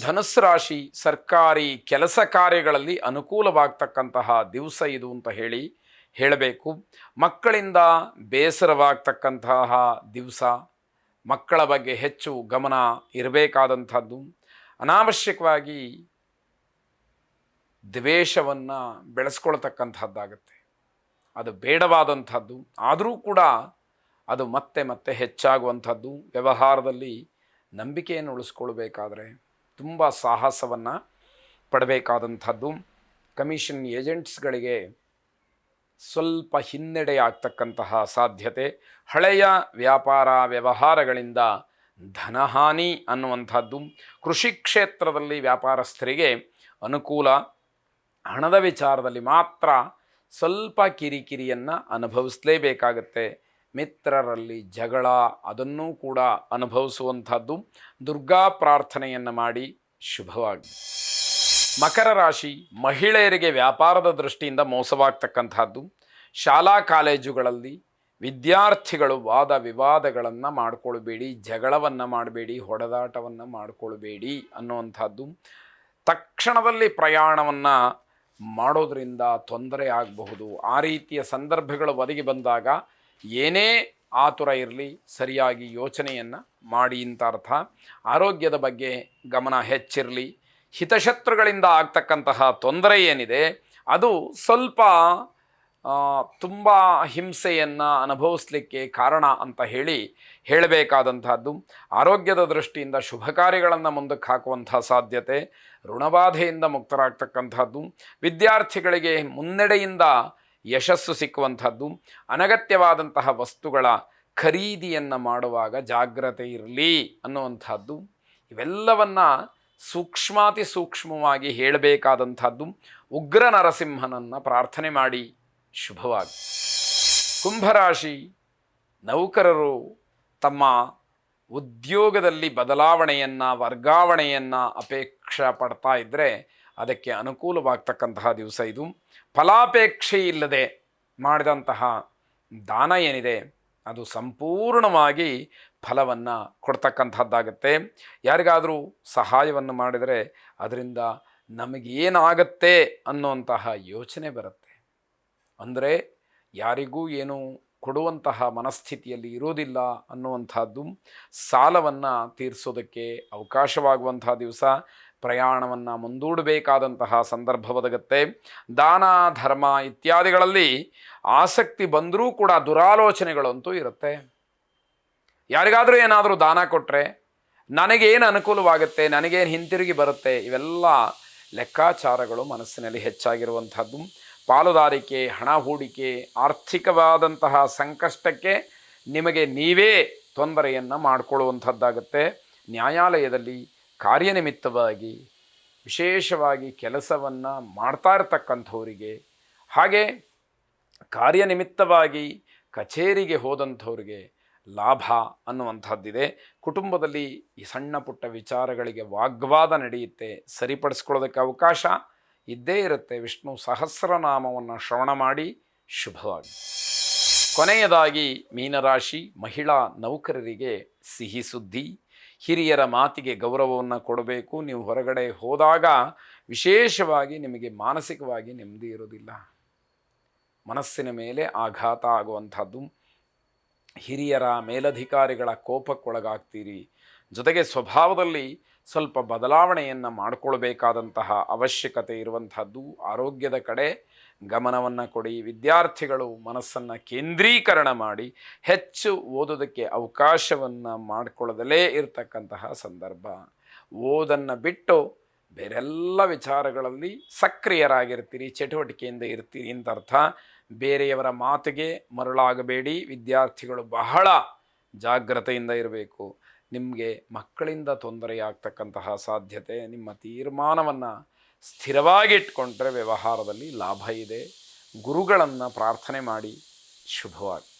ಧನುಸ್ಸು ರಾಶಿ ಸರ್ಕಾರಿ ಕೆಲಸ ಕಾರ್ಯಗಳಲ್ಲಿ ಅನುಕೂಲವಾಗ್ತಕ್ಕಂತಹ ದಿವಸ ಇದು ಅಂತ ಹೇಳಬೇಕು. ಮಕ್ಕಳಿಂದ ಬೇಸರವಾಗ್ತಕ್ಕಂತಹ ದಿವಸ, ಮಕ್ಕಳ ಬಗ್ಗೆ ಹೆಚ್ಚು ಗಮನ ಇರಬೇಕಾದಂಥದ್ದು. ಅನಾವಶ್ಯಕವಾಗಿ ದ್ವೇಷವನ್ನು ಬೆಳೆಸ್ಕೊಳ್ತಕ್ಕಂಥದ್ದಾಗತ್ತೆ. ಅದು ಬೇಡವಾದಂಥದ್ದು. ಆದರೂ ಕೂಡ ಅದು ಮತ್ತೆ ಮತ್ತೆ ಹೆಚ್ಚಾಗುವಂಥದ್ದು. ವ್ಯವಹಾರದಲ್ಲಿ ನಂಬಿಕೆಯನ್ನು ಉಳಿಸ್ಕೊಳ್ಬೇಕಾದ್ರೆ ತುಂಬ ಸಾಹಸವನ್ನು ಪಡಬೇಕಾದಂಥದ್ದು. ಕಮಿಷನ್ ಏಜೆಂಟ್ಸ್ಗಳಿಗೆ ಸ್ವಲ್ಪ ಹಿನ್ನಡೆ ಆಗ್ತಕ್ಕಂತಹ ಸಾಧ್ಯತೆ. ಹಳೆಯ ವ್ಯಾಪಾರ ವ್ಯವಹಾರಗಳಿಂದ ಧನಹಾನಿ ಅನ್ನುವಂಥದ್ದು. ಕೃಷಿ ಕ್ಷೇತ್ರದಲ್ಲಿ ವ್ಯಾಪಾರಸ್ಥರಿಗೆ ಅನುಕೂಲ. ಹಣದ ವಿಚಾರದಲ್ಲಿ ಮಾತ್ರ ಸ್ವಲ್ಪ ಕಿರಿಕಿರಿಯನ್ನು ಅನುಭವಿಸಲೇಬೇಕಾಗತ್ತೆ. ಮಿತ್ರರಲ್ಲಿ ಜಗಳ, ಅದನ್ನೂ ಕೂಡ ಅನುಭವಿಸುವಂಥದ್ದು. ದುರ್ಗಾ ಪ್ರಾರ್ಥನೆಯನ್ನು ಮಾಡಿ ಶುಭವಾಗಿ. ಮಕರ ರಾಶಿ ಮಹಿಳೆಯರಿಗೆ ವ್ಯಾಪಾರದ ದೃಷ್ಟಿಯಿಂದ ಮೋಸವಾಗ್ತಕ್ಕಂಥದ್ದು. ಶಾಲಾ ಕಾಲೇಜುಗಳಲ್ಲಿ ವಿದ್ಯಾರ್ಥಿಗಳು ವಾದ ವಿವಾದಗಳನ್ನು ಮಾಡಿಕೊಳ್ಬೇಡಿ, ಜಗಳವನ್ನು ಮಾಡಬೇಡಿ, ಹೊಡೆದಾಟವನ್ನು ಮಾಡಿಕೊಳ್ಬೇಡಿ ಅನ್ನುವಂಥದ್ದು. ತಕ್ಷಣದಲ್ಲಿ ಪ್ರಯಾಣವನ್ನು ಮಾಡೋದರಿಂದ ತೊಂದರೆ ಆಗಬಹುದು. ಆ ರೀತಿಯ ಸಂದರ್ಭಗಳು ಒದಗಿ ಬಂದಾಗ ಏನೇ ಆತುರ ಇರಲಿ, ಸರಿಯಾಗಿ ಯೋಚನೆಯನ್ನು ಮಾಡಿ ಅಂತ ಅರ್ಥ. ಆರೋಗ್ಯದ ಬಗ್ಗೆ ಗಮನ ಹೆಚ್ಚಿರಲಿ. ಹಿತಶತ್ರುಗಳಿಂದ ಆಗ್ತಕ್ಕಂತಹ ತೊಂದರೆ ಏನಿದೆ ಅದು ಸ್ವಲ್ಪ ತುಂಬ ಹಿಂಸೆಯನ್ನು ಅನುಭವಿಸಲಿಕ್ಕೆ ಕಾರಣ ಅಂತ ಹೇಳಬೇಕಾದಂಥದ್ದು. ಆರೋಗ್ಯದ ದೃಷ್ಟಿಯಿಂದ ಶುಭ ಕಾರ್ಯಗಳನ್ನು ಮುಂದಕ್ಕೆ ಹಾಕುವಂಥ ಸಾಧ್ಯತೆ. ಋಣಬಾಧೆಯಿಂದ ಮುಕ್ತರಾಗ್ತಕ್ಕಂಥದ್ದು. ವಿದ್ಯಾರ್ಥಿಗಳಿಗೆ ಮುನ್ನಡೆಯಿಂದ ಯಶಸ್ಸು ಸಿಕ್ಕುವಂಥದ್ದು. ಅನಗತ್ಯವಾದಂತಹ ವಸ್ತುಗಳ ಖರೀದಿಯನ್ನು ಮಾಡುವಾಗ ಜಾಗ್ರತೆ ಇರಲಿ ಅನ್ನುವಂಥದ್ದು. ಇವೆಲ್ಲವನ್ನು ಸೂಕ್ಷ್ಮಾತಿ ಸೂಕ್ಷ್ಮವಾಗಿ ಹೇಳಬೇಕಾದಂಥದ್ದು. ಉಗ್ರ ನರಸಿಂಹನನ್ನು ಪ್ರಾರ್ಥನೆ ಮಾಡಿ ಶುಭವಾಗಿ. ಕುಂಭರಾಶಿ ನೌಕರರು ತಮ್ಮ ಉದ್ಯೋಗದಲ್ಲಿ ಬದಲಾವಣೆಯನ್ನು, ವರ್ಗಾವಣೆಯನ್ನು ಅಪೇಕ್ಷೆ ಪಡ್ತಾ ಇದ್ದರೆ ಅದಕ್ಕೆ ಅನುಕೂಲವಾಗ್ತಕ್ಕಂತಹ ದಿವಸ ಇದು. ಫಲಾಪೇಕ್ಷೆ ಇಲ್ಲದೆ ಮಾಡಿದಂತಹ ದಾನ ಏನಿದೆ ಅದು ಸಂಪೂರ್ಣವಾಗಿ ಫಲವನ್ನು ಕೊಡ್ತಕ್ಕಂಥದ್ದಾಗತ್ತೆ. ಯಾರಿಗಾದರೂ ಸಹಾಯವನ್ನು ಮಾಡಿದರೆ ಅದರಿಂದ ನಮಗೇನಾಗತ್ತೆ ಅನ್ನುವಂತಹ ಯೋಚನೆ ಬರುತ್ತೆ. ಅಂದರೆ ಯಾರಿಗೂ ಏನು ಕೊಡುವಂತಹ ಮನಸ್ಥಿತಿಯಲ್ಲಿ ಇರೋದಿಲ್ಲ ಅನ್ನುವಂಥದ್ದು. ಸಾಲವನ್ನು ತೀರಿಸೋದಕ್ಕೆ ಅವಕಾಶವಾಗುವಂತಹ ದಿವಸ. ಪ್ರಯಾಣವನ್ನು ಮುಂದೂಡಬೇಕಾದಂತಹ ಸಂದರ್ಭ ಒದಗುತ್ತೆ. ದಾನ ಧರ್ಮ ಇತ್ಯಾದಿಗಳಲ್ಲಿ ಆಸಕ್ತಿ ಬಂದರೂ ಕೂಡ ದುರಾಲೋಚನೆಗಳಂತೂ ಇರುತ್ತೆ. ಯಾರಿಗಾದರೂ ಏನಾದರೂ ದಾನ ಕೊಟ್ಟರೆ ನನಗೇನು ಅನುಕೂಲವಾಗುತ್ತೆ, ನನಗೇನು ಹಿಂತಿರುಗಿ ಬರುತ್ತೆ, ಇವೆಲ್ಲ ಲೆಕ್ಕಾಚಾರಗಳು ಮನಸ್ಸಿನಲ್ಲಿ ಹೆಚ್ಚಾಗಿರುವಂಥದ್ದು. ಪಾಲುದಾರಿಕೆ, ಹಣ ಹೂಡಿಕೆ, ಆರ್ಥಿಕವಾದಂತಹ ಸಂಕಷ್ಟಕ್ಕೆ ನಿಮಗೆ ನೀವೇ ತೊಂದರೆಯನ್ನು ಮಾಡಿಕೊಳ್ಳುವಂಥದ್ದಾಗುತ್ತೆ. ನ್ಯಾಯಾಲಯದಲ್ಲಿ ಕಾರ್ಯನಿಮಿತ್ತವಾಗಿ ವಿಶೇಷವಾಗಿ ಕೆಲಸವನ್ನು ಮಾಡ್ತಾ ಇರ್ತಕ್ಕಂಥವರಿಗೆ, ಹಾಗೆ ಕಾರ್ಯನಿಮಿತ್ತವಾಗಿ ಕಚೇರಿಗೆ ಹೋದಂಥವ್ರಿಗೆ ಲಾಭ ಅನ್ನುವಂಥದ್ದಿದೆ. ಕುಟುಂಬದಲ್ಲಿ ಈ ಸಣ್ಣ ಪುಟ್ಟ ವಿಚಾರಗಳಿಗೆ ವಾಗ್ವಾದ ನಡೆಯುತ್ತೆ, ಸರಿಪಡಿಸ್ಕೊಳ್ಳೋದಕ್ಕೆ ಅವಕಾಶ ಇದ್ದೇ ಇರುತ್ತೆ. ವಿಷ್ಣು ಸಹಸ್ರನಾಮವನ್ನು ಶ್ರವಣ ಮಾಡಿ ಶುಭವಾಗಿ. ಕೊನೆಯದಾಗಿ ಮೀನರಾಶಿ ಮಹಿಳಾ ನೌಕರರಿಗೆ ಸಿಹಿ ಸುದ್ದಿ. ಹಿರಿಯರ ಮಾತಿಗೆ ಗೌರವವನ್ನು ಕೊಡಬೇಕು. ನೀವು ಹೊರಗಡೆ ಹೋದಾಗ ವಿಶೇಷವಾಗಿ ನಿಮಗೆ ಮಾನಸಿಕವಾಗಿ ನೆಮ್ಮದಿ ಇರೋದಿಲ್ಲ. ಮನಸ್ಸಿನ ಮೇಲೆ ಆಘಾತ ಆಗುವಂಥದ್ದು. ಹಿರಿಯರ ಮೇಲಧಿಕಾರಿಗಳ ಕೋಪಕ್ಕೊಳಗಾಗ್ತೀರಿ. ಜೊತೆಗೆ ಸ್ವಭಾವದಲ್ಲಿ ಸ್ವಲ್ಪ ಬದಲಾವಣೆಯನ್ನು ಮಾಡಿಕೊಳ್ಬೇಕಾದಂತಹ ಅವಶ್ಯಕತೆ ಇರುವಂಥದ್ದು. ಆರೋಗ್ಯದ ಕಡೆ ಗಮನವನ್ನು ಕೊಡಿ. ವಿದ್ಯಾರ್ಥಿಗಳು ಮನಸ್ಸನ್ನು ಕೇಂದ್ರೀಕರಣ ಮಾಡಿ ಹೆಚ್ಚು ಓದೋದಕ್ಕೆ ಅವಕಾಶವನ್ನು ಮಾಡಿಕೊಳ್ಳದಲೇ ಇರತಕ್ಕಂತಹ ಸಂದರ್ಭ. ಓದನ್ನು ಬಿಟ್ಟು ಬೇರೆಲ್ಲ ವಿಚಾರಗಳಲ್ಲಿ ಸಕ್ರಿಯರಾಗಿರ್ತೀರಿ, ಚಟುವಟಿಕೆಯಿಂದ ಇರ್ತೀರಿ ಅಂತ ಅರ್ಥ. ಬೇರೆಯವರ ಮಾತಿಗೆ ಮರಳಾಗಬೇಡಿ. ವಿದ್ಯಾರ್ಥಿಗಳು ಬಹಳ ಜಾಗ್ರತೆಯಿಂದ ಇರಬೇಕು. ನಿಮಗೆ ಮಕ್ಕಳಿಂದ ತೊಂದರೆಯಾಗ್ತಕ್ಕಂತಹ ಸಾಧ್ಯತೆ. ನಿಮ್ಮ ತೀರ್ಮಾನವನ್ನು ಸ್ಥಿರವಾಗಿಟ್ಕೊಂಡ್ರೆ ವ್ಯವಹಾರದಲ್ಲಿ ಲಾಭ ಇದೆ. ಗುರುಗಳನ್ನು ಪ್ರಾರ್ಥನೆ ಮಾಡಿ ಶುಭವಾಗಿ.